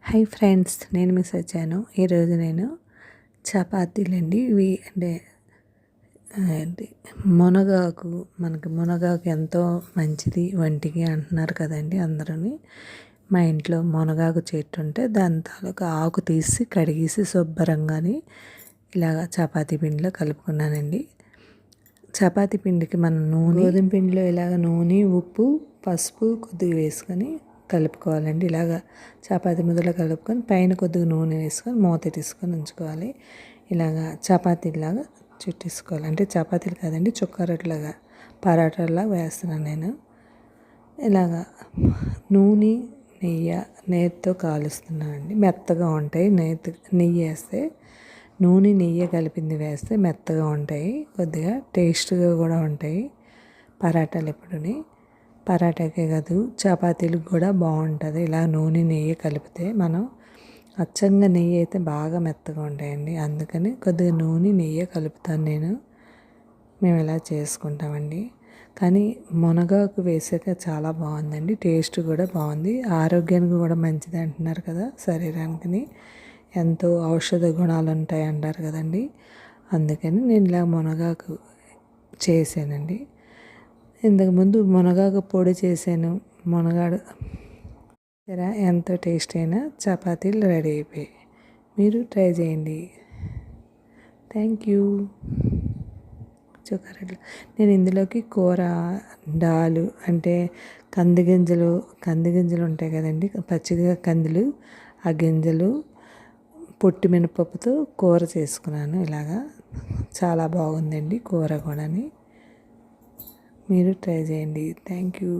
Hi friends, నేను miss వచ్చాను. ఈరోజు నేను చపాతీలండి. ఇవి అంటే ఏంటి మునగాకు, మనకి మునగాకు ఎంతో మంచిది వంటికి అంటున్నారు కదండి అందరూని. మా ఇంట్లో మునగాకు చెట్టు ఉంటే దాని తాలూకా ఆకు తీసి కడిగేసి శుభ్రంగాని ఇలాగ చపాతీ పిండిలో కలుపుకున్నానండి. చపాతీ పిండికి మనం గోధుమ పిండిలో ఇలాగ నూనె, ఉప్పు, పసుపు కొద్దిగా వేసుకొని కలుపుకోవాలండి. ఇలాగ చపాతీ ముద్దలో కలుపుకొని పైన కొద్దిగా నూనె వేసుకొని మూత తీసుకొని ఉంచుకోవాలి. ఇలాగ చపాతీలాగా చుట్టేసుకోవాలి. అంటే చపాతీలు కాదండి, చుక్కారొట్లాగా పరాటాలాగా వేస్తున్నాను నేను. ఇలాగా నూనె, నెయ్యితో కాలుస్తున్నానండి. మెత్తగా ఉంటాయి. నెయ్యి వేస్తే, నూనె నెయ్యి కలిపింది వేస్తే మెత్తగా ఉంటాయి, కొద్దిగా టేస్ట్గా కూడా ఉంటాయి పరాటాలు. ఎప్పుడుని పరాటాకే కాదు, చపాతీలకు కూడా బాగుంటుంది. ఇలా నూనె నెయ్యి కలిపితే మనం అచ్చంగా నెయ్యి అయితే బాగా మెత్తగా ఉంటాయండి. అందుకని కొద్దిగా నూనె నెయ్యి కలుపుతాను నేను. మేము ఇలా చేసుకుంటామండి. కానీ మునగాకు వేసాక చాలా బాగుందండి. టేస్ట్ కూడా బాగుంది. ఆరోగ్యానికి కూడా మంచిది అంటున్నారు కదా, శరీరానికి ఎంతో ఔషధ గుణాలు ఉంటాయి అంటారు కదండి. అందుకని నేను ఇలా మునగాకు చేశానండి. ఇంతకుముందు మునగాకు పొడి చేశాను. మునగాడు ఎంతో టేస్ట్ అయిన చపాతీలు రెడీ అయిపోయాయి. మీరు ట్రై చేయండి. Thank you. చుక్కారెడ్లు నేను ఇందులోకి కూర డాలు అంటే కంది గింజలు ఉంటాయి కదండి, పచ్చిగా కందులు, ఆ గింజలు పొట్టి మినపప్పుతో కూర చేసుకున్నాను. ఇలాగా చాలా బాగుందండి కూర కూడాని. మీరు ట్రై చేయండి. Thank you.